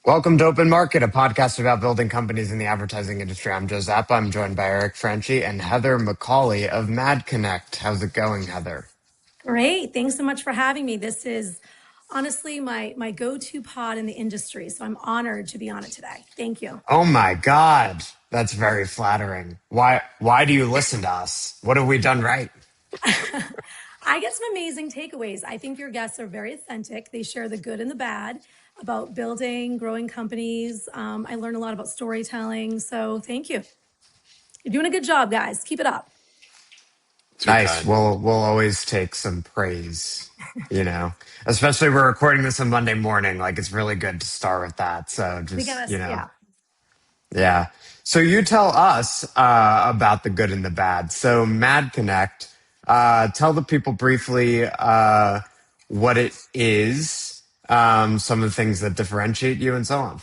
Welcome to Open Market, a podcast about building companies in the advertising industry. I'm Joe Zappa. I'm joined by Eric Franchi and Heather Macaulay of MadConnect. How's it going, Heather? Great. Thanks so much for having me. This is honestly my go-to pod in the industry, so I'm honored to be on it today. Thank you. Oh my God, that's very flattering. Why do you listen to us? What have we done right? I get some amazing takeaways. I think your guests are very authentic. They share the good and the bad about building, growing companies. I learn a lot about storytelling. So thank you. You're doing a good job, guys. Keep it up. Too Nice. kind. We'll always take some praise, especially we're recording this on Monday morning. Like it's really good to start with that. So We just, gotta, yeah. yeah. So you tell us about the good and the bad. So MadConnect, tell the people briefly what it is, some of the things that differentiate you, and so on.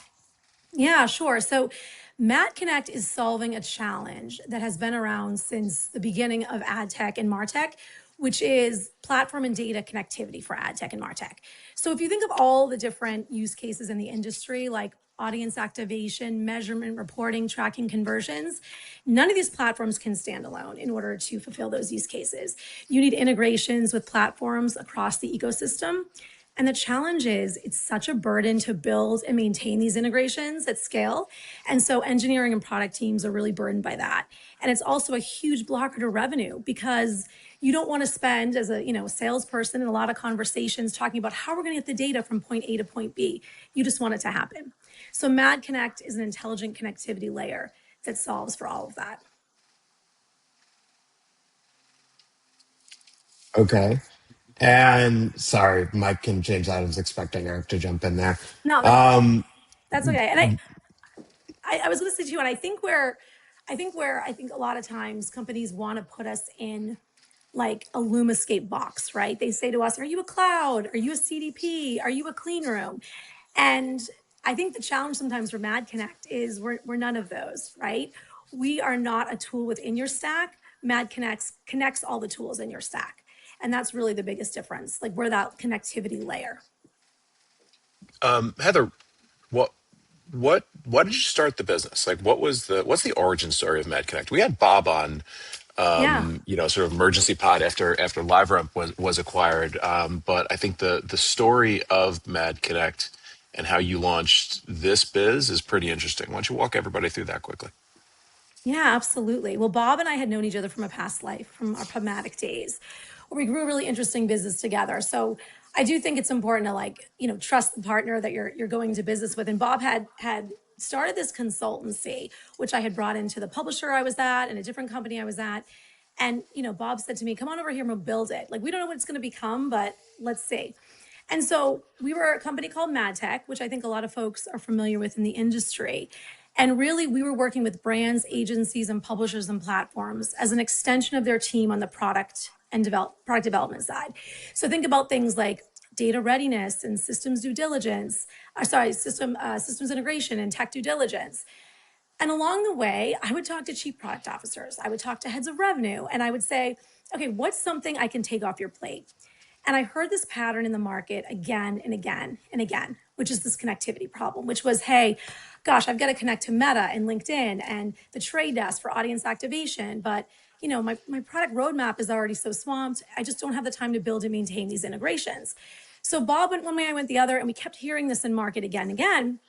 Yeah, sure. So MadConnect is solving a challenge that has been around since the beginning of AdTech and MarTech, which is platform and data connectivity for AdTech and MarTech. So if you think of all the different use cases in the industry, like audience activation, measurement, reporting, tracking conversions, none of these platforms can stand alone in order to fulfill those use cases. You need integrations with platforms across the ecosystem. And the challenge is it's such a burden to build and maintain these integrations at scale. And so engineering and product teams are really burdened by that. And it's also a huge blocker to revenue because you don't want to spend as a salesperson in a lot of conversations talking about how we're going to get the data from point A to point B. You just want it to happen. So MadConnect is an intelligent connectivity layer that solves for all of that. Okay. And sorry, Mike can change that. I was expecting Eric to jump in there. No, Um, that's okay. And I was listening to you, and I think a lot of times companies want to put us in like a LumaScape box, right? They say to us, "Are you a cloud? Are you a CDP? Are you a clean room?" And I think the challenge sometimes for MadConnect is we're none of those, right? We are not a tool within your stack. MadConnect connects all the tools in your stack, and that's really the biggest difference. Like we're that connectivity layer. Heather, what why did you start the business? Like what's the origin story of MadConnect? We had Bob on Yeah. sort of emergency pod after LiveRamp was acquired. But I think the story of MadConnect and how you launched this biz is pretty interesting. Why don't you walk everybody through that quickly? Yeah, absolutely. Well, Bob and I had known each other from a past life, from our Pubmatic days, where we grew a really interesting business together. So I do think it's important to trust the partner that you're going to business with. And Bob had started this consultancy, which I had brought into the publisher I was at and a different company I was at. And Bob said to me, "Come on over here and we'll build it. Like we don't know what it's going to become, but let's see." And so we were a company called MadTech, which I think a lot of folks are familiar with in the industry. And really, we were working with brands, agencies, and publishers and platforms as an extension of their team on the product and product development side. So think about things like data readiness and systems due diligence, systems integration and tech due diligence. And along the way, I would talk to chief product officers, I would talk to heads of revenue, and I would say, "Okay, what's something I can take off your plate?" And I heard this pattern in the market again and again and again, which is this connectivity problem, which was, hey, gosh, I've got to connect to Meta and LinkedIn and the Trade Desk for audience activation. But my product roadmap is already so swamped. I just don't have the time to build and maintain these integrations. So Bob went one way, I went the other, and we kept hearing this in market again and again.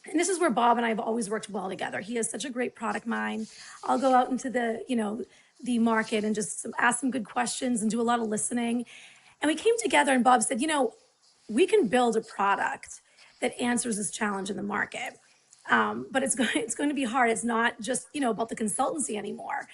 And this is where Bob and I have always worked well together. He has such a great product mind. I'll go out into the market and just ask some good questions and do a lot of listening. And we came together and Bob said, we can build a product that answers this challenge in the market. But it's going to be hard. It's not just, about the consultancy anymore.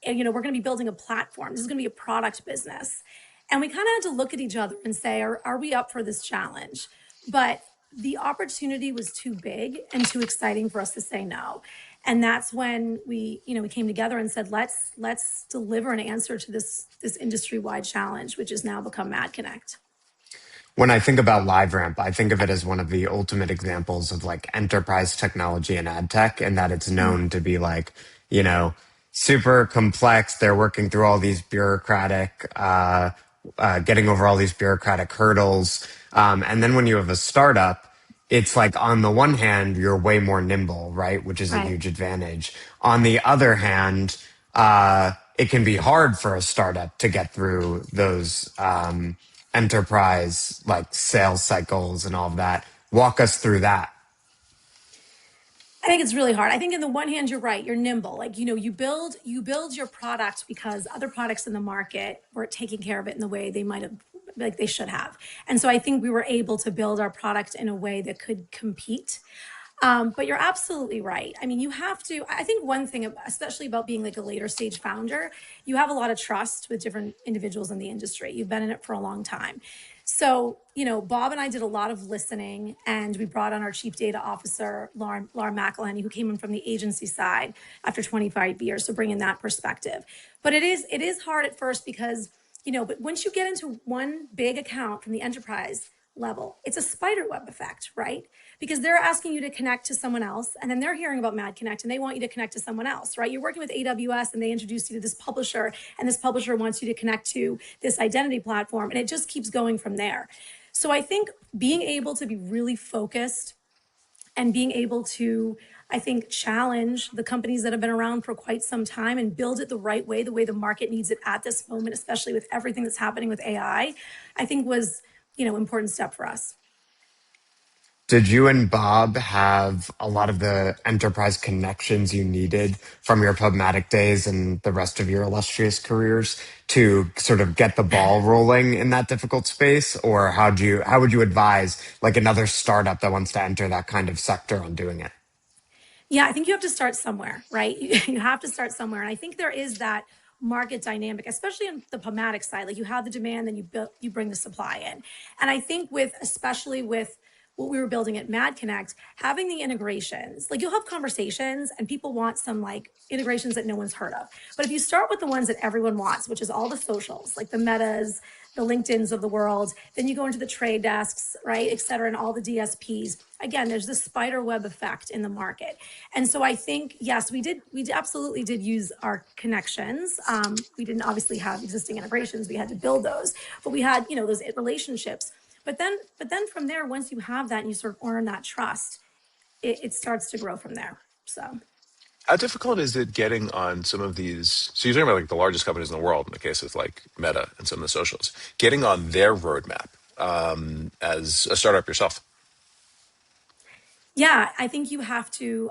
And, we're going to be building a platform. This is going to be a product business. And we kind of had to look at each other and say, are we up for this challenge? But the opportunity was too big and too exciting for us to say no. And that's when we came together and said, let's deliver an answer to this industry-wide challenge, which has now become MadConnect. When I think about LiveRamp, I think of it as one of the ultimate examples of like enterprise technology and ad tech, and that it's known to be like, super complex. They're working through all these bureaucratic, getting over all these bureaucratic hurdles. And then when you have a startup, it's like on the one hand, you're way more nimble, right? Which is a Right. huge advantage. On the other hand, it can be hard for a startup to get through those enterprise like sales cycles and all of that. Walk us through that. I think it's really hard. I think in the one hand, you're right. You're nimble. Like, you build your product because other products in the market weren't taking care of it in the way they might have, like they should have. And so I think we were able to build our product in a way that could compete. But you're absolutely right. I mean, you have to, I think one thing, especially about being like a later stage founder, you have a lot of trust with different individuals in the industry. You've been in it for a long time. So, Bob and I did a lot of listening, and we brought on our chief data officer, Laura Macaulay, who came in from the agency side after 25 years. So bringing that perspective. But it is hard at first because, but once you get into one big account from the enterprise level, it's a spider web effect, right? Because they're asking you to connect to someone else, and then they're hearing about MadConnect and they want you to connect to someone else, right? You're working with AWS and they introduce you to this publisher, and this publisher wants you to connect to this identity platform, and it just keeps going from there. So I think being able to be really focused and being able to, I think, challenge the companies that have been around for quite some time and build it the right way, the way the market needs it at this moment, especially with everything that's happening with AI, I think was, important step for us. Did you and Bob have a lot of the enterprise connections you needed from your Pubmatic days and the rest of your illustrious careers to sort of get the ball rolling in that difficult space? Or how would you advise like another startup that wants to enter that kind of sector on doing it? Yeah, I think you have to start somewhere, right? You have to start somewhere. And I think there is that market dynamic, especially on the Pomatic side. Like you have the demand, then you bring the supply in. And I think especially with what we were building at MadConnect, having the integrations, like you'll have conversations and people want some like integrations that no one's heard of. But if you start with the ones that everyone wants, which is all the socials, like the Metas, the LinkedIns of the world, then you go into the trade desks, right, et cetera, and all the DSPs. Again, there's this spider web effect in the market. And so I think, yes, we absolutely did use our connections. We didn't obviously have existing integrations. We had to build those, but we had, those relationships. But then from there, once you have that and you sort of earn that trust, it starts to grow from there. So How difficult is it getting on some of these? So you're talking about like the largest companies in the world, in the case of like Meta and some of the socials, getting on their roadmap as a startup yourself. yeah, I think you have to,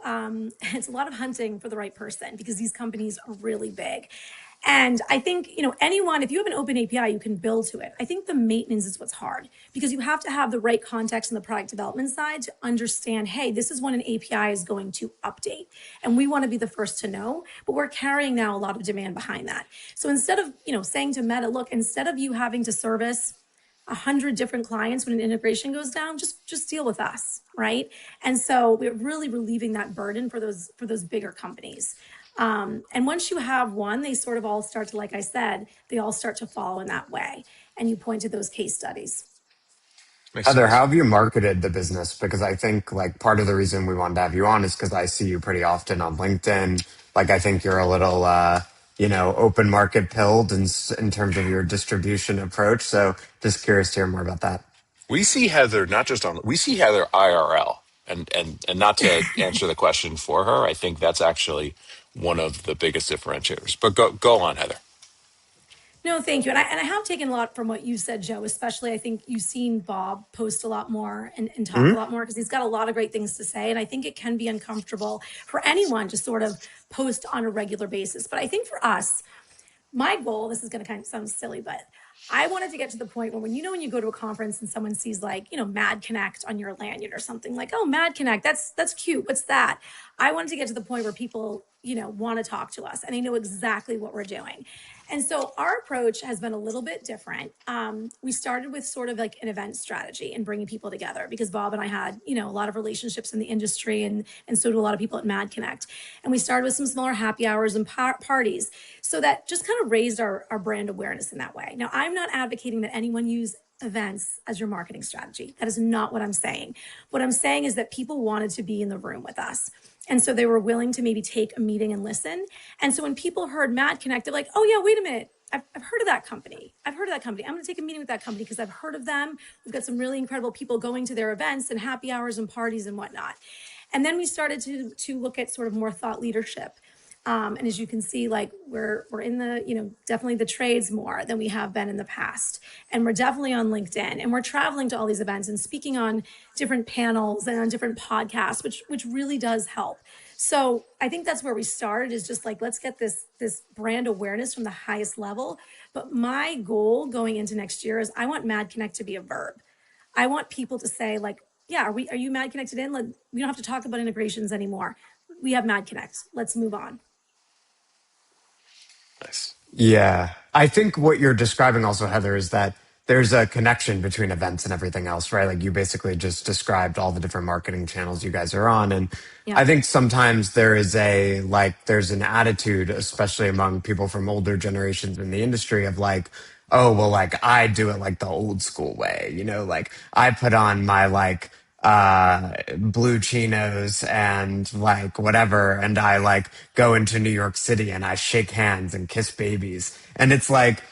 it's a lot of hunting for the right person because these companies are really big. And I think, anyone, if you have an open API, you can build to it. I think the maintenance is what's hard because you have to have the right context on the product development side to understand, hey, this is when an API is going to update. And we want to be the first to know, but we're carrying now a lot of demand behind that. So instead of, saying to Meta, look, instead of you having to service 100 different clients when an integration goes down, just deal with us, right? And so we're really relieving that burden for those bigger companies. And once you have one, they sort of all start to, like I said, they all start to follow in that way. And you point to those case studies. Makes Heather, how sense. have you marketed the business? Because I think like part of the reason we wanted to have you on is because I see you pretty often on LinkedIn. Like I think you're a little, open market pilled in terms of your distribution approach. So just curious to hear more about that. We see Heather not just on, we see Heather IRL, and not to answer the question for her. I think that's actually one of the biggest differentiators. But go on, Heather. No, thank you. And I have taken a lot from what you said, Joe, especially I think you've seen Bob post a lot more and talk a lot more because he's got a lot of great things to say. And I think it can be uncomfortable for anyone to sort of post on a regular basis. But I think for us, my goal, this is going to kind of sound silly, but I wanted to get to the point where when you go to a conference and someone sees like, MadConnect on your lanyard or something like, oh, MadConnect, that's cute. What's that? I wanted to get to the point where people, want to talk to us and they know exactly what we're doing. And so our approach has been a little bit different. We started with sort of like an event strategy and bringing people together because Bob and I had, a lot of relationships in the industry and so do a lot of people at MadConnect. And we started with some smaller happy hours and parties. So that just kind of raised our brand awareness in that way. Now, I'm not advocating that anyone use events as your marketing strategy. That is not what I'm saying. What I'm saying is that people wanted to be in the room with us. And so they were willing to maybe take a meeting and listen. And so when people heard MadConnect, they're like, oh yeah, wait a minute. I've heard of that company. I've heard of that company. I'm going to take a meeting with that company because I've heard of them. We've got some really incredible people going to their events and happy hours and parties and whatnot. And then we started to look at sort of more thought leadership. And as you can see, like we're in the, definitely the trades more than we have been in the past. And we're definitely on LinkedIn, and we're traveling to all these events and speaking on different panels and on different podcasts, which really does help. So I think that's where we started, is just like, let's get this brand awareness from the highest level. But my goal going into next year is I want MadConnect to be a verb. I want people to say, like, yeah, are you Mad Connected in? We don't have to talk about integrations anymore. We have MadConnect. Let's move on. Nice. Yeah. I think what you're describing also, Heather, is that there's a connection between events and everything else, right? Like you basically just described all the different marketing channels you guys are on. And Yeah. I think sometimes there's an attitude, especially among people from older generations in the industry, of like, oh, well, like I do it like the old school way, like I put on my blue chinos and like whatever, and I like go into New York City and I shake hands and kiss babies. And it's like,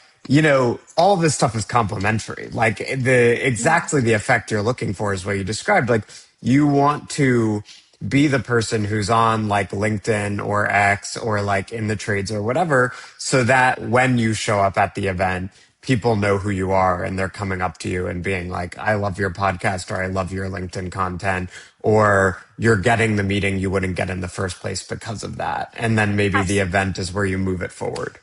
all this stuff is complementary. Like exactly the effect you're looking for is what you described. Like you want to be the person who's on like LinkedIn or X or like in the trades or whatever, so that when you show up at the event, people know who you are and they're coming up to you and being like, I love your podcast, or I love your LinkedIn content, or you're getting the meeting you wouldn't get in the first place because of that. And then maybe the event is where you move it forward.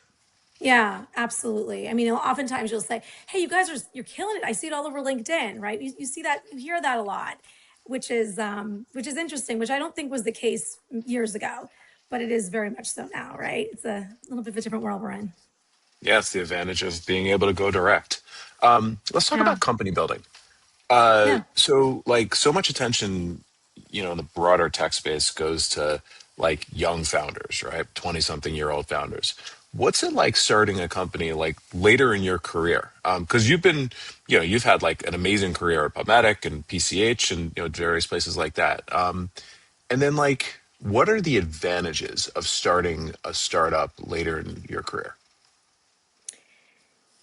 Yeah, absolutely. I mean, oftentimes you'll say, hey, you're killing it. I see it all over LinkedIn, right? You see that, you hear that a lot, which is interesting, which I don't think was the case years ago, but it is very much so now, right? It's a little bit of a different world we're in. Yeah, it's the advantage of being able to go direct. Let's talk Yeah. about company building. Yeah. So like so much attention, in the broader tech space goes to like young founders, right? 20 something year old founders. What's it like starting a company like later in your career? Cause you've had like an amazing career at PubMatic and PCH and, various places like that. And then like, what are the advantages of starting a startup later in your career?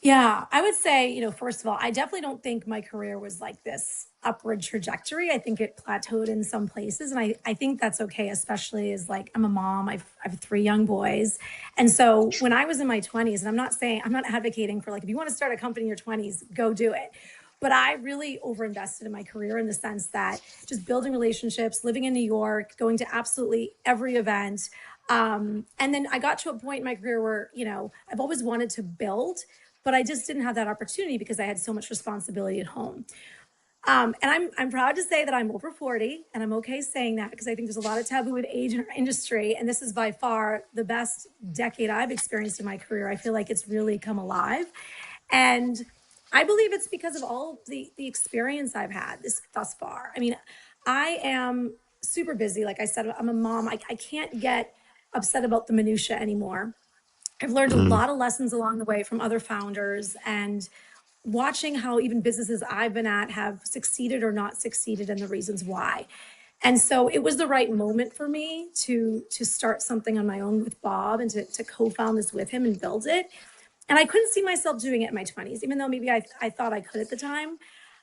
Yeah, I would say, first of all, I definitely don't think my career was like this upward trajectory. I think it plateaued in some places. And I think that's okay, especially as like I'm a mom, I've 3 young boys. And so when I was in my 20s, and I'm not advocating for like, if you want to start a company in your 20s, go do it. But I really overinvested in my career in the sense that just building relationships, living in New York, going to absolutely every event. And then I got to a point in my career where, I've always wanted to build, but I just didn't have that opportunity because I had so much responsibility at home. And I'm proud to say that I'm over 40, and I'm okay saying that because I think there's a lot of taboo with age in our industry. And this is by far the best decade I've experienced in my career. I feel like it's really come alive. And I believe it's because of all the experience I've had thus far. I mean, I am super busy. Like I said, I'm a mom. I can't get upset about the minutia anymore. I've learned a lot of lessons along the way from other founders, and watching how even businesses I've been at have succeeded or not succeeded and the reasons why. And so it was the right moment for me to start something on my own with Bob and to co-found this with him and build it. And I couldn't see myself doing it in my 20s, even though maybe I thought I could at the time.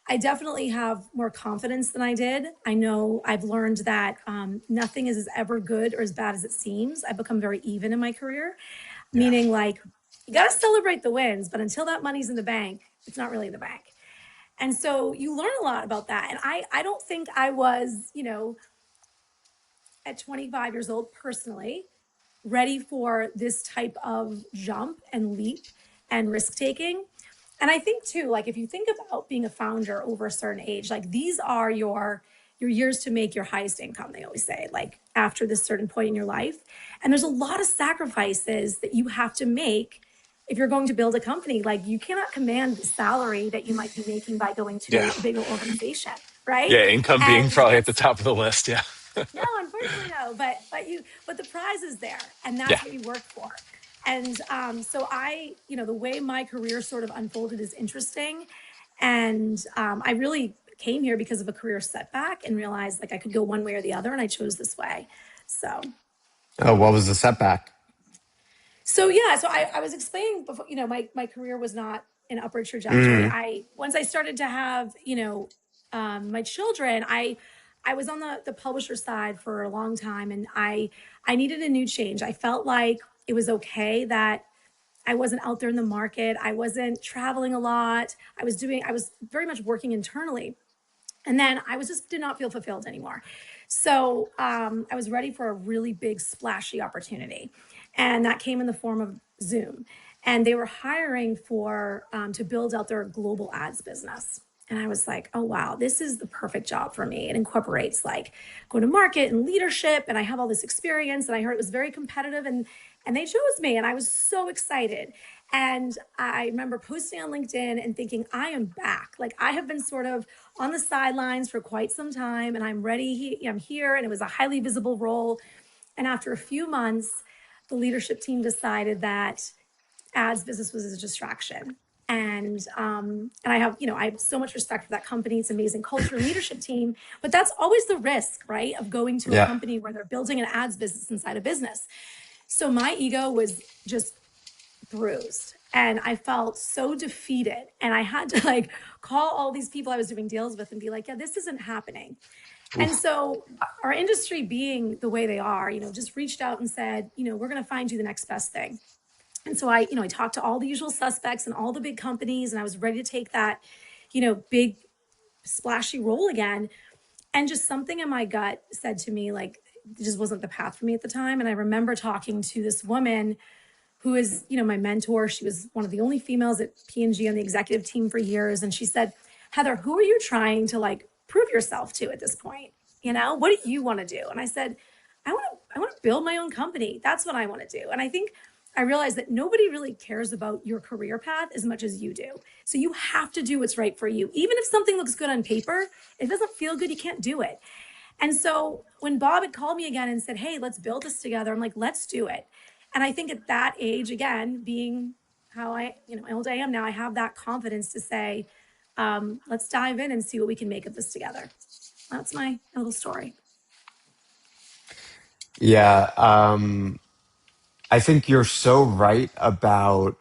I definitely have more confidence than I did. I know I've learned that nothing is ever good or as bad as it seems. I've become very even in my career, meaning like you got to celebrate the wins, but until that money's in the bank, it's not really in the bank. And so you learn a lot about that. And I don't think I was, at 25 years old personally, ready for this type of jump and leap and risk taking. And I think too, like if you think about being a founder over a certain age, like these are your years to make your highest income, they always say, like after this certain point in your life. And there's a lot of sacrifices that you have to make if you're going to build a company. Like you cannot command the salary that you might be making by going to Yeah. a bigger organization, right? Yeah. Income being And probably at the top of the list. Yeah. no, unfortunately, no. But the prize is there, and Yeah. that's what you work for. And so the way my career sort of unfolded is interesting, and I really came here because of a career setback and realized like I could go one way or the other, and I chose this way. So, Oh, what was the setback? So yeah, so I was explaining before, my career was not an upward trajectory. Mm, Once I started to have, my children, I was on the publisher side for a long time, and I needed a new change. I felt like it was okay that I wasn't out there in the market. I wasn't traveling a lot. I was very much working internally. And then I was just did not feel fulfilled anymore. So I was ready for a really big, splashy opportunity. And that came in the form of Zoom. And they were hiring for to build out their global ads business. And I was like, oh, wow, this is the perfect job for me. It incorporates like go to market and leadership. And I have all this experience. And I heard it was very competitive. And they chose me. And I was so excited. And I remember posting on LinkedIn and thinking, I am back. Like I have been sort of on the sidelines for quite some time and I'm ready. I'm here. And it was a highly visible role. And after a few months, the leadership team decided that ads business was a distraction. And I have, I have so much respect for that company. It's an amazing culture and leadership team, but that's always the risk, right? Of going to a yeah. company where they're building an ads business inside a business. So my ego was just bruised and I felt so defeated. And I had to like call all these people I was doing deals with and be like, yeah, this isn't happening. And Oof. so our industry being the way they are, just reached out and said, we're going to find you the next best thing. And so I talked to all the usual suspects and all the big companies, and I was ready to take that, big splashy role again. And just something in my gut said to me, like, it just wasn't the path for me at the time. And I remember talking to this woman who is, my mentor. She was one of the only females at P&G on the executive team for years. And she said, Heather, who are you trying to like prove yourself to at this point? What do you want to do? And I said, I want to build my own company. That's what I want to do. And I think I realized that nobody really cares about your career path as much as you do. So you have to do what's right for you. Even if something looks good on paper, if it doesn't feel good, you can't do it. And so when Bob had called me again and said, hey, let's build this together, I'm like, let's do it. And I think at that age, again, being how how old I am now, I have that confidence to say, let's dive in and see what we can make of this together. That's my little story. Yeah. I think you're so right about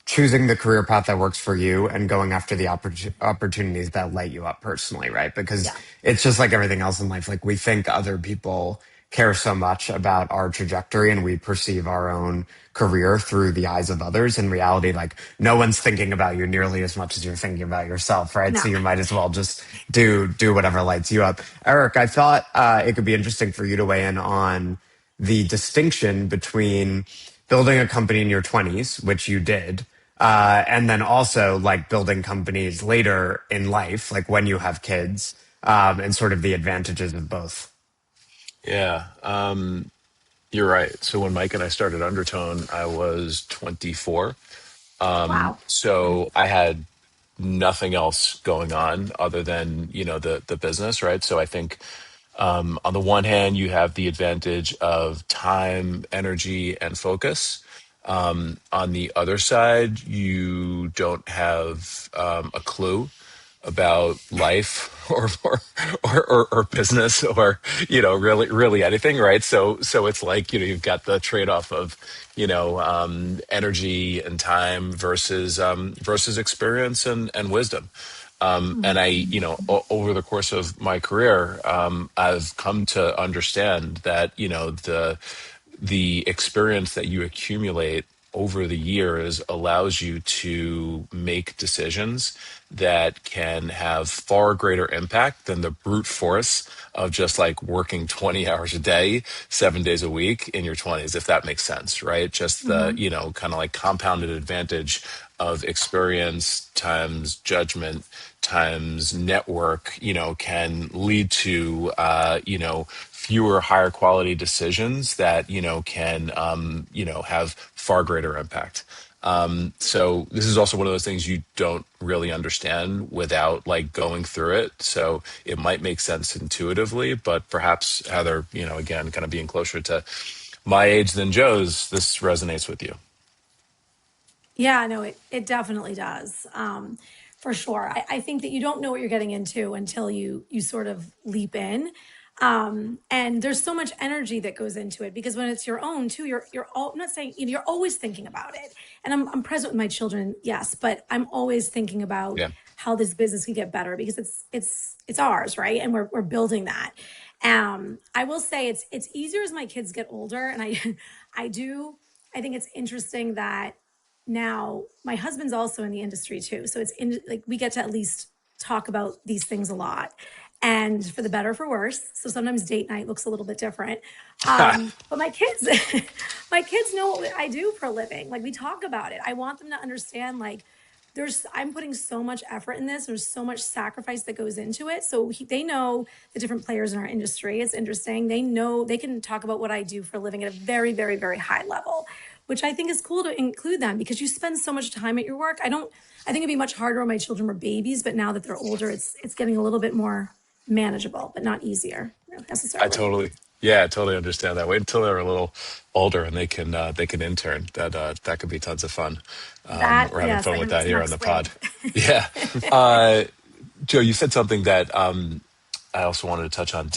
choosing the career path that works for you and going after the opportunities that light you up personally, right? Because Yeah. it's just like everything else in life. Like we think other people care so much about our trajectory and we perceive our own career through the eyes of others. In reality, like no one's thinking about you nearly as much as you're thinking about yourself, right? No. So you might as well just do whatever lights you up. Eric, I thought it could be interesting for you to weigh in on the distinction between building a company in your 20s, which you did, and then also like building companies later in life, like when you have kids, and sort of the advantages of both. Yeah, you're right. So when Mike and I started Undertone, I was 24. Wow. So I had nothing else going on other than the business, right? So I think on the one hand, you have the advantage of time, energy, and focus. On the other side, you don't have a clue about life or business or really anything, right? So it's like you've got the trade-off of energy and time versus experience and wisdom. And I, over the course of my career, I've come to understand that, the experience that you accumulate over the years allows you to make decisions that can have far greater impact than the brute force of just like working 20 hours a day, 7 days a week in your 20s, if that makes sense, right? Just the, Mm-hmm. kind of like compounded advantage of experience times judgment times network, can lead to, fewer higher quality decisions that, can, have far greater impact. So this is also one of those things you don't really understand without like going through it. So it might make sense intuitively, but perhaps Heather, again, kind of being closer to my age than Joe's, this resonates with you. Yeah, no, it definitely does. For sure. I think that you don't know what you're getting into until you sort of leap in. And there's so much energy that goes into it because when it's your own too, I'm not saying, you're always thinking about it. And I'm present with my children, yes, but I'm always thinking about Yeah. how this business can get better because it's ours, right? And we're building that. I will say it's easier as my kids get older, and I think it's interesting that now my husband's also in the industry too, so like we get to at least talk about these things a lot, and for the better or for worse. So sometimes date night looks a little bit different. But my kids, my kids know what I do for a living. Like we talk about it. I want them to understand like I'm putting so much effort in this. There's so much sacrifice that goes into it. So they know the different players in our industry. It's interesting. They know they can talk about what I do for a living at a very, very, very high level, which I think is cool to include them because you spend so much time at your work. I think it'd be much harder when my children were babies, but now that they're older, it's getting a little bit more manageable, but not easier I necessarily. totally, yeah, I totally understand that. Wait until they're a little older and they can intern. That could be tons of fun. We're having Yes, fun I with can make that some here on the upswing. pod. Yeah. Uh, Joe, you said something that I also wanted to touch on.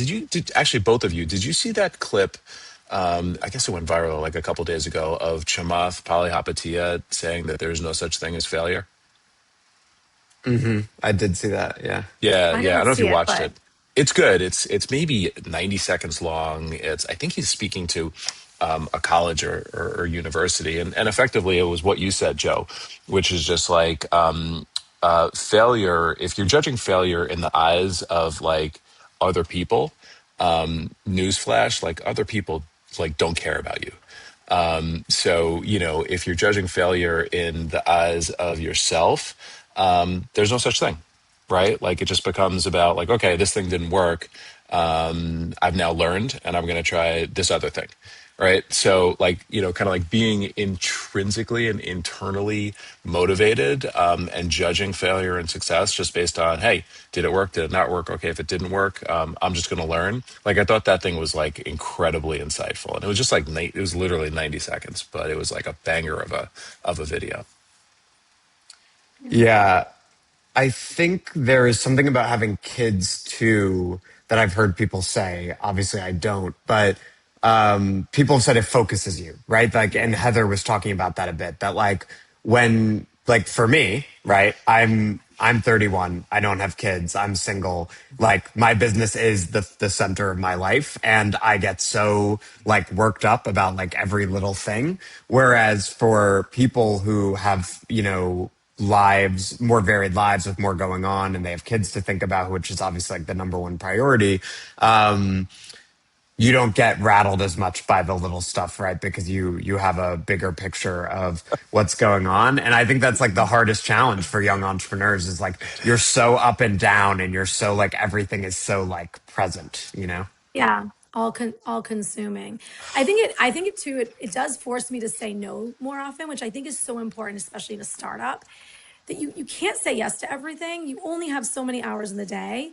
Actually both of you, did you see that clip? I guess it went viral like a couple days ago of Chamath Palihapitiya saying that there's no such thing as failure. I did see that. Yeah. Yeah, I yeah. I don't didn't know if you see it, watched but it. It's good. It's maybe 90 seconds long. I think he's speaking to a college or university, and effectively it was what you said, Joe, which is just like failure. If you're judging failure in the eyes of like other people, newsflash, like other people like don't care about you. So, if you're judging failure in the eyes of yourself, there's no such thing, right? Like it just becomes about like, okay, this thing didn't work. I've now learned and I'm going to try this other thing. Right. So like, kind of like being intrinsically and internally motivated, and judging failure and success just based on, hey, did it work? Did it not work? Okay. If it didn't work, I'm just going to learn. Like I thought that thing was like incredibly insightful, and it was just like, it was literally 90 seconds, but it was like a banger of a video. Yeah. I think there is something about having kids too that I've heard people say. Obviously, I don't, but people have said it focuses you, right? Like, and Heather was talking about that a bit. That like when, like for me, right? I'm 31. I don't have kids. I'm single. Like my business is the center of my life, and I get so like worked up about like every little thing. Whereas for people who have, lives, more varied lives with more going on, and they have kids to think about, which is obviously like the number one priority. You don't get rattled as much by the little stuff, right? Because you have a bigger picture of what's going on. And I think that's like the hardest challenge for young entrepreneurs is like you're so up and down and you're so like everything is so like present. yeah, all consuming. I think it too, it does force me to say no more often, which I think is so important, especially in a startup, that you can't say yes to everything. You only have so many hours in the day.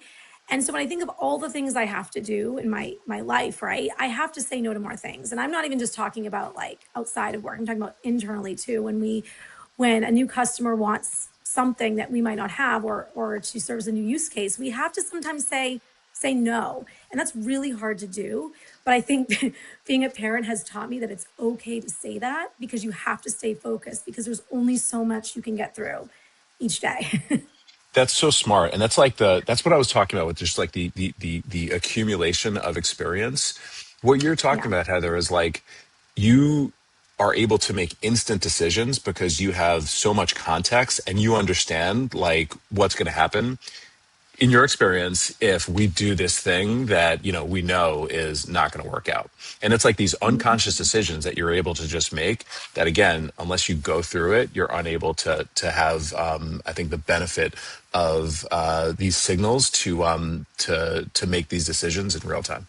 And so when I think of all the things I have to do in my life, right, I have to say no to more things. And I'm not even just talking about like outside of work. I'm talking about internally too. When a new customer wants something that we might not have, or to serve as a new use case, we have to sometimes say no. And that's really hard to do. But I think being a parent has taught me that it's okay to say that because you have to stay focused because there's only so much you can get through each day. That's so smart, and that's what I was talking about with just like the accumulation of experience. What you're talking Yeah. about, Heather, is like you are able to make instant decisions because you have so much context and you understand like what's going to happen in your experience if we do this thing that we know is not going to work out. And it's like these unconscious decisions that you're able to just make that, again, unless you go through it, you're unable to have I think the benefit of these signals to make these decisions in real time.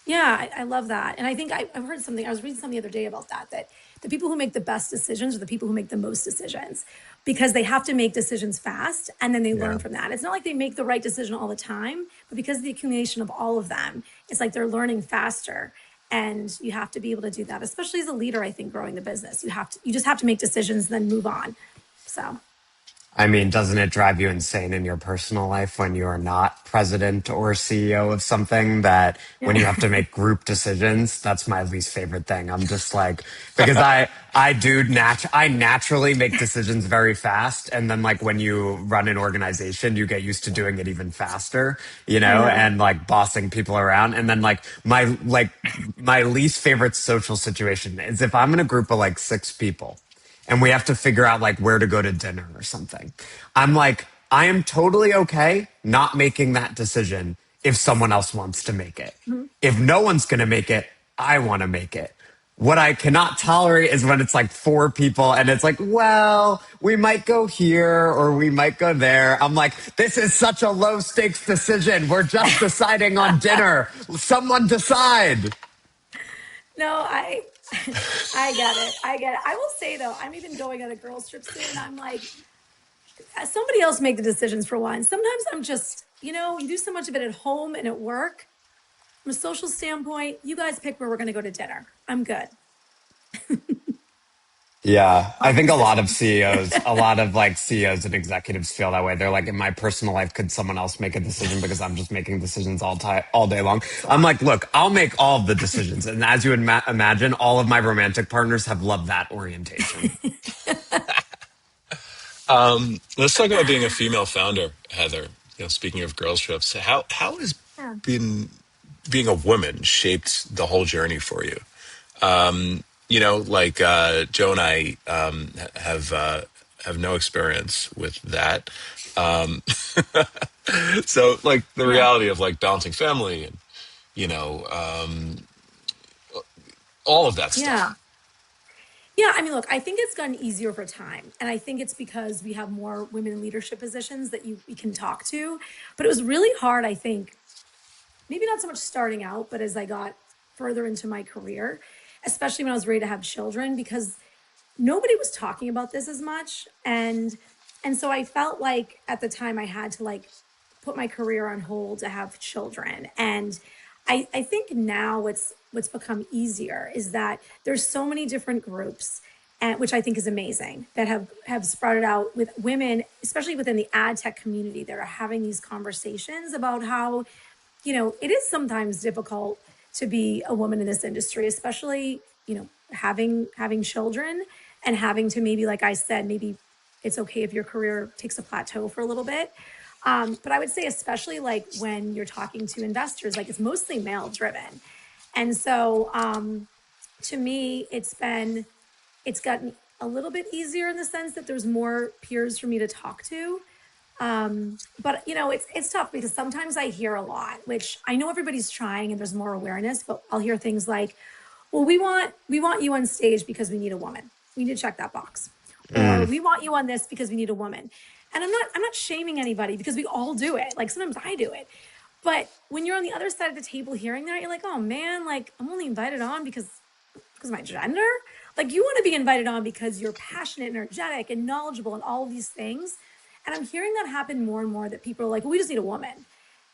Yeah, I love that. And I think I've heard something, I was reading something the other day about that the people who make the best decisions are the people who make the most decisions because they have to make decisions fast and then they learn Yeah. from that. It's not like they make the right decision all the time, but because of the accumulation of all of them, it's like they're learning faster. And you have to be able to do that, especially as a leader, I think, growing the business. You just have to make decisions and then move on. So I mean, doesn't it drive you insane in your personal life when you are not president or CEO of something that when you Yeah. have to make group decisions, that's my least favorite thing. I'm just like, because I naturally make decisions very fast. And then like when you run an organization, you get used to doing it even faster, I know. and like bossing people around. And then my least favorite social situation is if I'm in a group of like 6 people and we have to figure out like where to go to dinner or something. I'm like, I am totally okay not making that decision if someone else wants to make it. Mhm. If no one's going to make it, I want to make it. What I cannot tolerate is when it's like 4 people and it's like, well, we might go here or we might go there. I'm like, this is such a low stakes decision. We're just deciding on dinner. Someone decide. No, I I get it. I get it. I will say though, I'm even going on a girls trip soon. I'm like, somebody else make the decisions for one. Sometimes I'm just, you do so much of it at home and at work. From a social standpoint, you guys pick where we're going to go to dinner. I'm good. Yeah, I Hard think decisions. A lot of like CEOs and executives feel that way. They're like, in my personal life, could someone else make a decision because I'm just making decisions all day long. I'm like, look, I'll make all of the decisions, and as you would imagine, all of my romantic partners have loved that orientation. Let's talk about being a female founder, Heather. Speaking of girls trips, how has Yeah. being a woman shaped the whole journey for you? Like Joe and I have no experience with that. Um, so, like the Yeah. reality of like balancing family and you know um, all of that Yeah. stuff. Yeah. I mean, look, I think it's gotten easier over time. And I think it's because we have more women in leadership positions that we can talk to. But it was really hard, I think, maybe not so much starting out, but as I got further into my career, especially when I was ready to have children, because nobody was talking about this as much. And so I felt like at the time I had to like put my career on hold to have children. And I think now what's become easier is that there's so many different groups, and which I think is amazing, that have sprouted out with women, especially within the ad tech community, that are having these conversations about how, it is sometimes difficult to be a woman in this industry, especially, having children and having to, maybe, like I said, maybe it's okay if your career takes a plateau for a little bit. But I would say, especially like when you're talking to investors, like it's mostly male driven. And so to me, it's gotten a little bit easier in the sense that there's more peers for me to talk to. But it's tough because sometimes I hear a lot, which I know everybody's trying and there's more awareness, but I'll hear things like, well, we want you on stage because we need a woman. We need to check that box. Or Mm. we want you on this because we need a woman. And I'm not shaming anybody because we all do it. Like sometimes I do it. But when you're on the other side of the table hearing that, you're like, oh man, like I'm only invited on because of my gender. Like you want to be invited on because you're passionate, energetic, and knowledgeable and all of these things. And I'm hearing that happen more and more, that people are like, well, we just need a woman.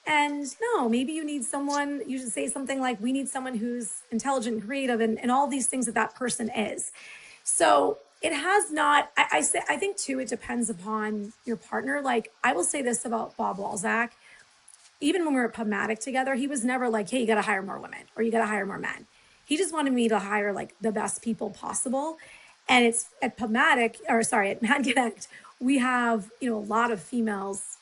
And no, maybe you need someone, you should say something like, we need someone who's intelligent, creative, and all these things that that person is. So it has not, I think too, it depends upon your partner. Like I will say this about Bob Walzak. Even when we were at PubMatic together, he was never like, hey, you got to hire more women or you got to hire more men. He just wanted me to hire like the best people possible. And it's at PubMatic, or sorry, at MadConnect, we have, a lot of females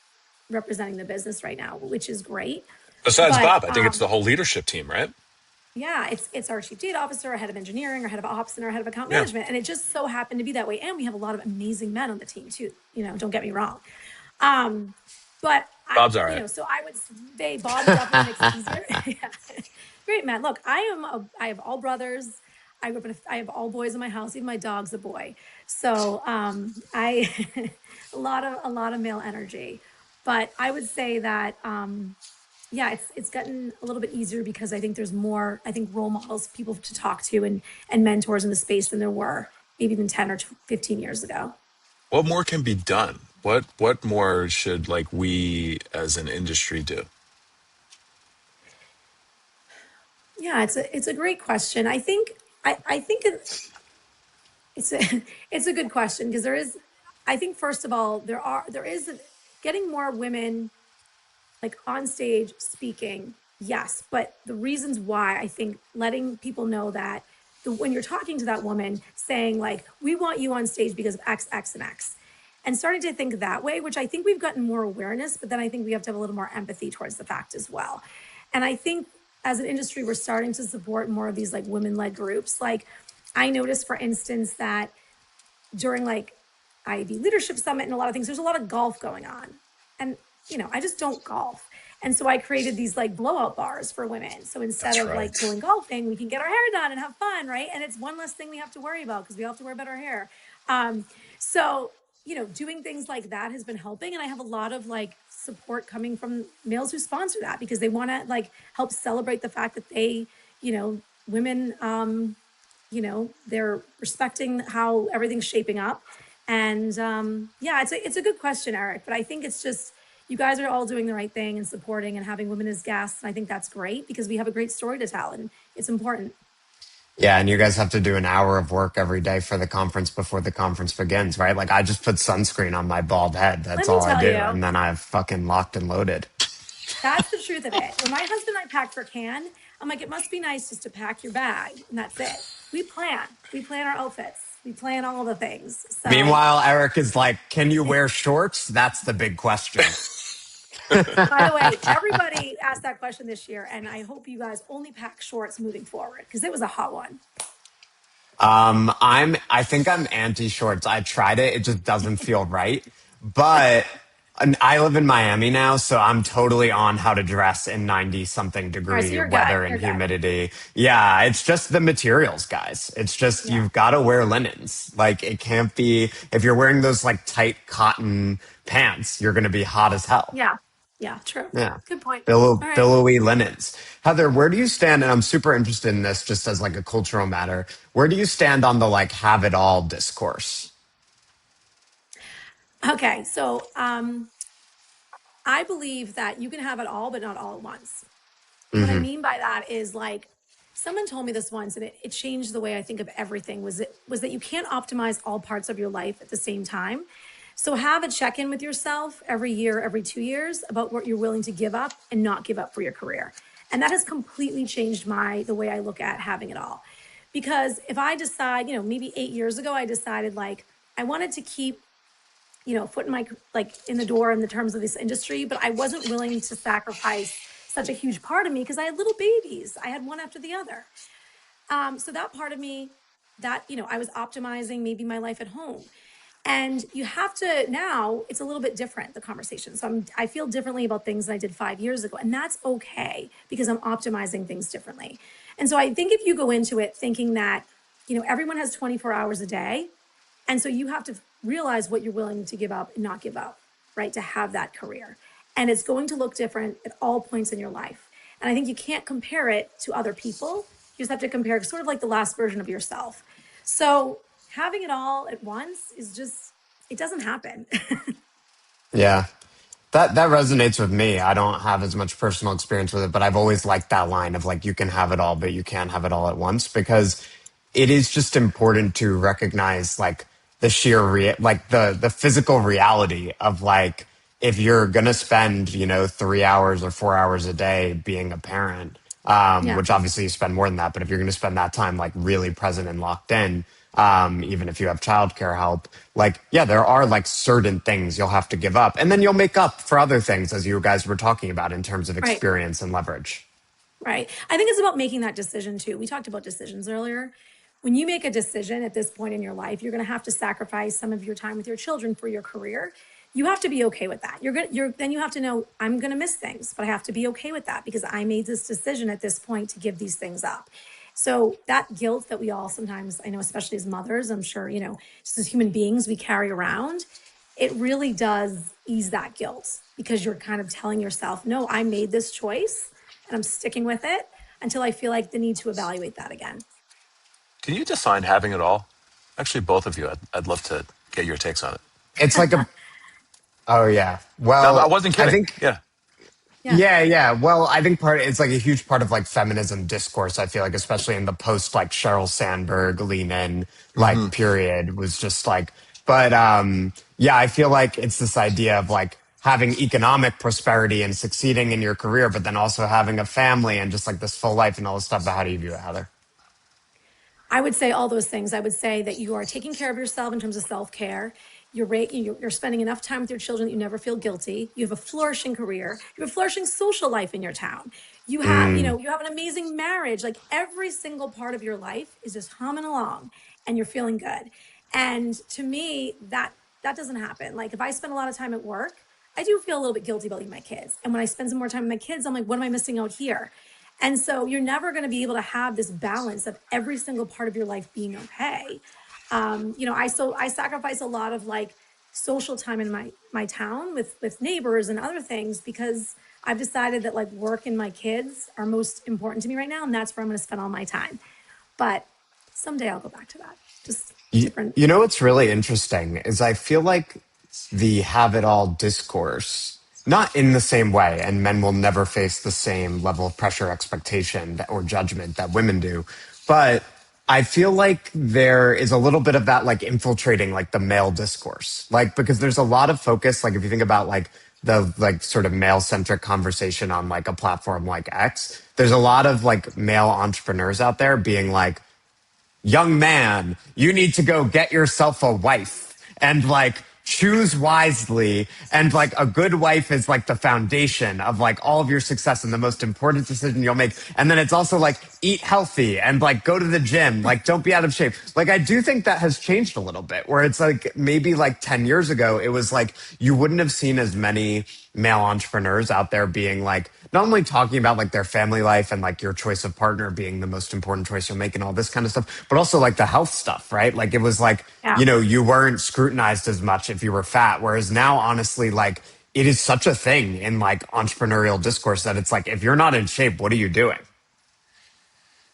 representing the business right now, which is great. Besides But Bob, I think it's the whole leadership team, right? yeah, it's our chief data officer, our head of engineering, our head of ops, and our head of account Yeah, management. And it just so happened to be that way. And we have a lot of amazing men on the team too. Don't get me wrong. Um, but Bob's all right. so I would say Bob definitely makes it easier. Yeah. Great, man. Look, I have all brothers. I grew up I have all boys in my house. Even my dog's a boy. So I a lot of male energy. But I would say that yeah, it's gotten a little bit easier because I think there's more, I think, role models, people to talk to, and mentors in the space than there were maybe even 10 or 15 years ago. What more can be done? What more should like we as an industry do? Yeah, it's a great question. I think it's a it's a good question because there is. I think first of all, there is getting more women like on stage speaking, yes, but the reasons why, I think letting people know that when you're talking to that woman, saying like, we want you on stage because of X, X, and X, and starting to think that way, which I think we've gotten more awareness, but then I think we have to have a little more empathy towards the fact as well. And I think as an industry, we're starting to support more of these like women-led groups. Like I noticed, for instance, that during like IAB Leadership Summit and a lot of things, there's a lot of golf going on. And, I just don't golf. And so I created these like blowout bars for women. So instead of like going golfing, we can get our hair done and have fun, right? And it's one less thing we have to worry about because we all have to wear better hair. So, doing things like that has been helping. And I have a lot of like support coming from males who sponsor that because they want to like help celebrate the fact that they, women, they're respecting how everything's shaping up. And yeah, it's a good question, Eric, but I think it's just, you guys are all doing the right thing and supporting and having women as guests. And I think that's great because we have a great story to tell and it's important. Yeah, and you guys have to do an hour of work every day for the conference before the conference begins, right? Like I just put sunscreen on my bald head. That's Let me all I tell do. you, And then I've fucking locked and loaded. that's the truth of it. When my husband and I packed for Cannes, I'm like, it must be nice just to pack your bag and that's it. We plan our outfits. We plan all the things. So. Meanwhile, Eric is like, can you wear shorts? That's the big question. By the way, everybody asked that question this year, and I hope you guys only pack shorts moving forward because it was a hot one. I think I'm anti shorts. I tried it. It just doesn't feel right. But I live in Miami now, so I'm totally on how to dress in 90 something degree so weather and humidity. Yeah. It's just the materials, guys. It's just, you've got to wear linens. Like it can't be, if you're wearing those like tight cotton pants, you're going to be hot as hell. Yeah. Yeah, true. Yeah. Good point. Billowy linens. Heather, where do you stand? And I'm super interested in this just as like a cultural matter. Where do you stand on the like have it all discourse? Okay. So I believe that you can have it all, but not all at once. What I mean by that is like, someone told me this once and it changed the way I think of everything was that you can't optimize all parts of your life at the same time. So have a check-in with yourself every year, every 2 years about what you're willing to give up and not give up for your career. And that has completely changed the way I look at having it all. Because if I decide, maybe 8 years ago, I decided like I wanted to keep, foot in my, like in the door in the terms of this industry, but I wasn't willing to sacrifice such a huge part of me because I had little babies. I had one after the other. So that part of me that, I was optimizing maybe my life at home. And you have to, now it's a little bit different, the conversation. So I feel differently about things than I did 5 years ago. And that's okay because I'm optimizing things differently. And so I think if you go into it thinking that, everyone has 24 hours a day. And so you have to realize what you're willing to give up and not give up, right? To have that career. And it's going to look different at all points in your life. And I think you can't compare it to other people. You just have to compare sort of like the last version of yourself. So having it all at once is just, it doesn't happen. Yeah. That resonates with me. I don't have as much personal experience with it, but I've always liked that line of like, you can have it all, but you can't have it all at once, because it is just important to recognize like the sheer, like the physical reality of like, if you're going to spend, 3 hours or 4 hours a day being a parent, which obviously you spend more than that, but if you're going to spend that time like really present and locked in, even if you have childcare help, like, yeah, there are like certain things you'll have to give up, and then you'll make up for other things, as you guys were talking about, in terms of experience and leverage. Right. I think it's about making that decision too. We talked about decisions earlier. When you make a decision at this point in your life, you're going to have to sacrifice some of your time with your children for your career. You have to be okay with that. Then you have to know, I'm going to miss things, but I have to be okay with that because I made this decision at this point to give these things up. So that guilt that we all sometimes, I know, especially as mothers, I'm sure, just as human beings, we carry around, it really does ease that guilt because you're kind of telling yourself, no, I made this choice and I'm sticking with it until I feel like the need to evaluate that again. Can you define having it all? Actually, both of you, I'd love to get your takes on it. It's like oh yeah. Well, no, I wasn't kidding. I think, yeah. Well, I think it's like a huge part of like feminism discourse. I feel like, especially in the post like Sheryl Sandberg lean in like period, was just like, but Yeah, I feel like it's this idea of like having economic prosperity and succeeding in your career, but then also having a family and just like this full life and all this stuff. But how do you view it, Heather? I would say all those things. I would say that you are taking care of yourself in terms of self care. You're spending enough time with your children that you never feel guilty. You have a flourishing career. You have a flourishing social life in your town. Mm. You have an amazing marriage. Like every single part of your life is just humming along, and you're feeling good. And to me, that doesn't happen. Like if I spend a lot of time at work, I do feel a little bit guilty about leaving my kids. And when I spend some more time with my kids, I'm like, what am I missing out here? And so you're never going to be able to have this balance of every single part of your life being okay. I sacrifice a lot of like social time in my town with neighbors and other things because I've decided that like work and my kids are most important to me right now, and that's where I'm going to spend all my time. But someday I'll go back to that. Just different. You know what's really interesting is I feel like the have it all discourse, not in the same way, and men will never face the same level of pressure, expectation, or judgment that women do. But I feel like there is a little bit of that like infiltrating like the male discourse. Like because there's a lot of focus, like if you think about like the like sort of male centric conversation on like a platform like X, there's a lot of like male entrepreneurs out there being like, young man, you need to go get yourself a wife and like choose wisely. And like a good wife is like the foundation of like all of your success and the most important decision you'll make. And then it's also like eat healthy and like go to the gym, like don't be out of shape. Like I do think that has changed a little bit where it's like maybe like 10 years ago, it was like you wouldn't have seen as many male entrepreneurs out there being like, not only talking about like their family life and like your choice of partner being the most important choice you'll make and all this kind of stuff, but also like the health stuff, right? Like it was like, Yeah. you know, you weren't scrutinized as much if you were fat. Whereas now, honestly, like it is such a thing in like entrepreneurial discourse that it's like, if you're not in shape, what are you doing?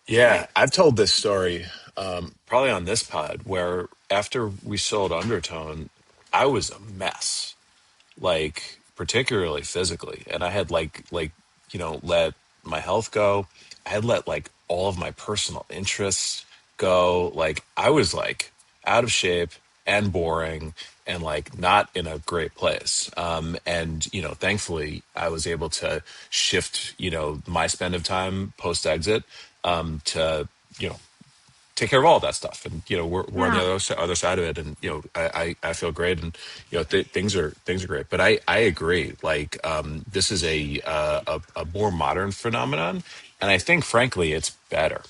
Yeah, Right. I've told this story probably on this pod where after we sold Undertone, I was a mess, like particularly physically, and I had let my health go. I had let like all of my personal interests go. Like I was like out of shape and boring and like not in a great place. And thankfully I was able to shift my spend of time post exit to you know take care of all of that stuff. And we're on the Yeah. other side of it, and I feel great, and things are great. But I agree, like this is a more modern phenomenon, and I think frankly it's better.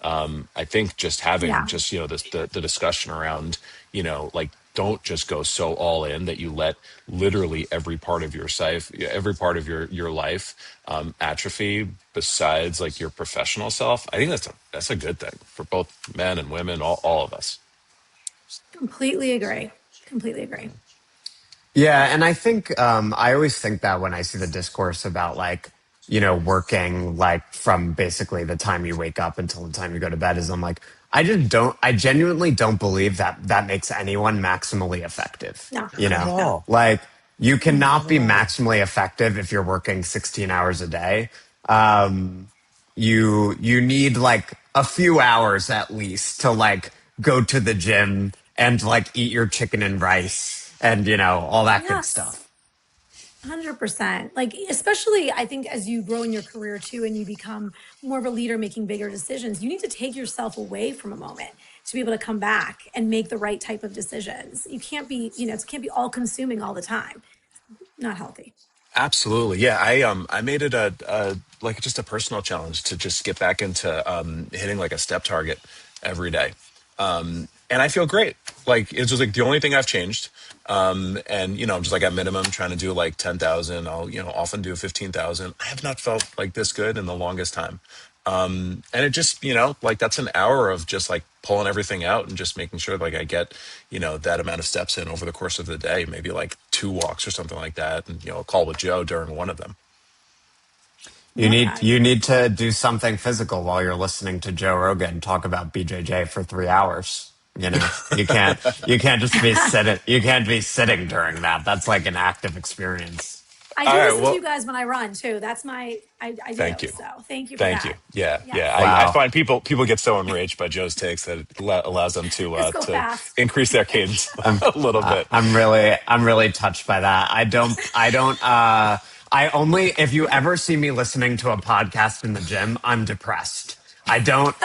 I think just having Yeah. just the discussion around like don't just go so all in that you let literally every part of your life, every part of your life atrophy besides like your professional self. I think that's a good thing for both men and women, all of us. Completely agree. Completely agree. Yeah, and I think I always think that when I see the discourse about like, you know, working like from basically the time you wake up until the time you go to bed is I'm like, I genuinely don't believe that that makes anyone maximally effective. No. You Not at know, No. all. like you Not cannot at be all. maximally effective if you're working 16 hours a day. Um, you need like a few hours at least to like go to the gym and like eat your chicken and rice and you know all that good Yes. stuff. 100%. Like, especially, I think as you grow in your career too, and you become more of a leader making bigger decisions, you need to take yourself away from a moment to be able to come back and make the right type of decisions. You can't be, it can't be all consuming all the time. Not healthy. Absolutely. Yeah. I made it a like just a personal challenge to just get back into hitting like a step target every day. And I feel great. Like it's just like the only thing I've changed. And I'm just like at minimum trying to do like 10,000. I'll, often do 15,000. I have not felt like this good in the longest time. And it just, like that's an hour of just like pulling everything out and just making sure like I get, that amount of steps in over the course of the day, maybe like 2 walks or something like that. And, a call with Joe during one of them. Love that. You need to do something physical while you're listening to Joe Rogan talk about BJJ for 3 hours. You know, you can't just be sitting. You can't be sitting during that. That's like an active experience. I All do right. listen to Well, you guys when I run too. I do. thank you. So thank you for Thank you. that. Yeah, yeah. Yes. I Wow. find people get so enraged by Joe's takes that it allows them Just go to fast. increase their cadence I'm a little bit. I'm really touched by that. I only, if you ever see me listening to a podcast in the gym, I'm depressed. I don't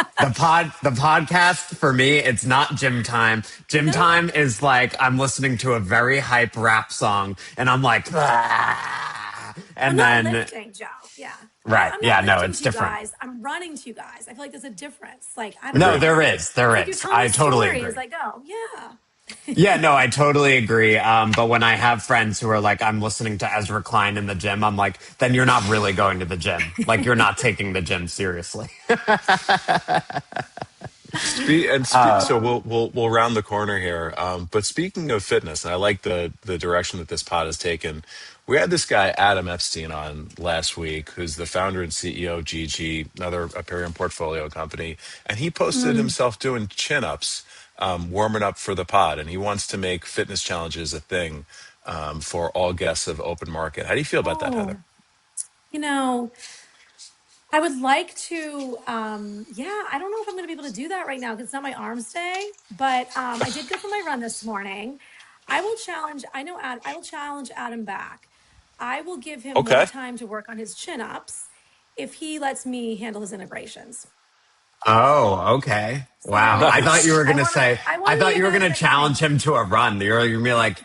the podcast for me, it's not gym time. Gym No, time is like I'm listening to a very hype rap song and I'm like, "Ah," I'm and not then lifting, Joe. Yeah. right. I'm Yeah, not no, lifting it's to you different. guys. I'm running to you guys. I feel like there's a difference. Like, I don't No, Agreed. know. there is. There It's like you're is. telling I me totally stories as agree. I go. Yeah. Yeah, no, I totally agree. But when I have friends who are like, I'm listening to Ezra Klein in the gym, I'm like, then you're not really going to the gym. Like, you're not taking the gym seriously. So Oh, we'll round the corner here. But speaking of fitness, and I like the direction that this pod has taken. We had this guy Adam Epstein on last week, who's the founder and CEO of GG, another Aperion portfolio company, and he posted mm. himself doing chin ups, warming up for the pod, and he wants to make fitness challenges a thing for all guests of Open Market. How do you feel about that, Heather? Oh, you know, I would like to, yeah, I don't know if I'm going to be able to do that right now because it's not my arms day, but I did go for my run this morning. I will challenge Adam back. I will give him more Okay. time to work on his chin ups if he lets me handle his integrations. Oh, okay. Wow. So Nice. I I want to be thought a you were good going to at a challenge thing. him to a run. You're going to be like,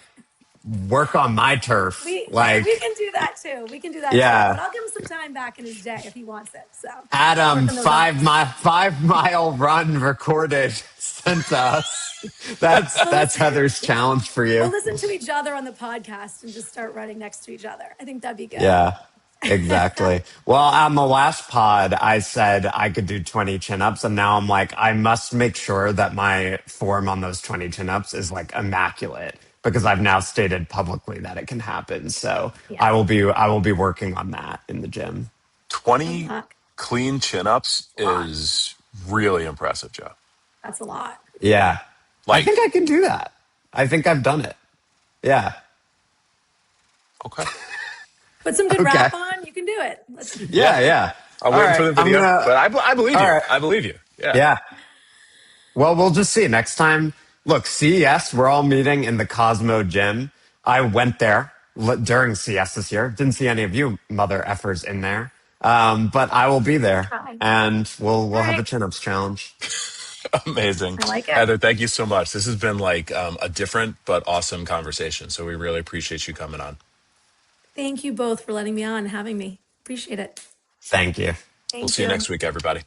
work on my turf. We Like, can do that too. We can do that too. But yeah. I'll give him some time back in his day if he wants it. So work Adam, on those arms. 5 mile run recorded sent to us. We'll That's listen, Heather's challenge for we'll you. listen to each other on the podcast and just start running next to each other. I think that'd be good. Yeah, exactly. Well, on the last pod, I said I could do 20 chin ups. And now I'm like, I must make sure that my form on those 20 chin ups is like immaculate because I've now stated publicly that it can happen. So Yeah. I will be working on that in the gym. Good 20 luck. clean chin ups A lot. is really impressive, Joe. That's a lot. Yeah. I think Like, I can do that. I think I've done it. Yeah. okay. Put some good Okay. rap on. You can do it. Let's. Yeah. Yeah. Yeah. I'm All waiting right. for the I'm video, gonna, but I believe all you. right. I believe you. Yeah. Yeah. Well, we'll just see next time. Look, CES, we're all meeting in the Cosmo gym. I went there during CES this year. Didn't see any of you mother effers in there. But I will be there Try. and we'll All have a right. chin ups challenge. Amazing. I like it. Heather, thank you so much. This has been like a different but awesome conversation. So we really appreciate you coming on. Thank you both for letting me on and having me. Appreciate it. Thank you. We'll Thank see you you. next week, everybody.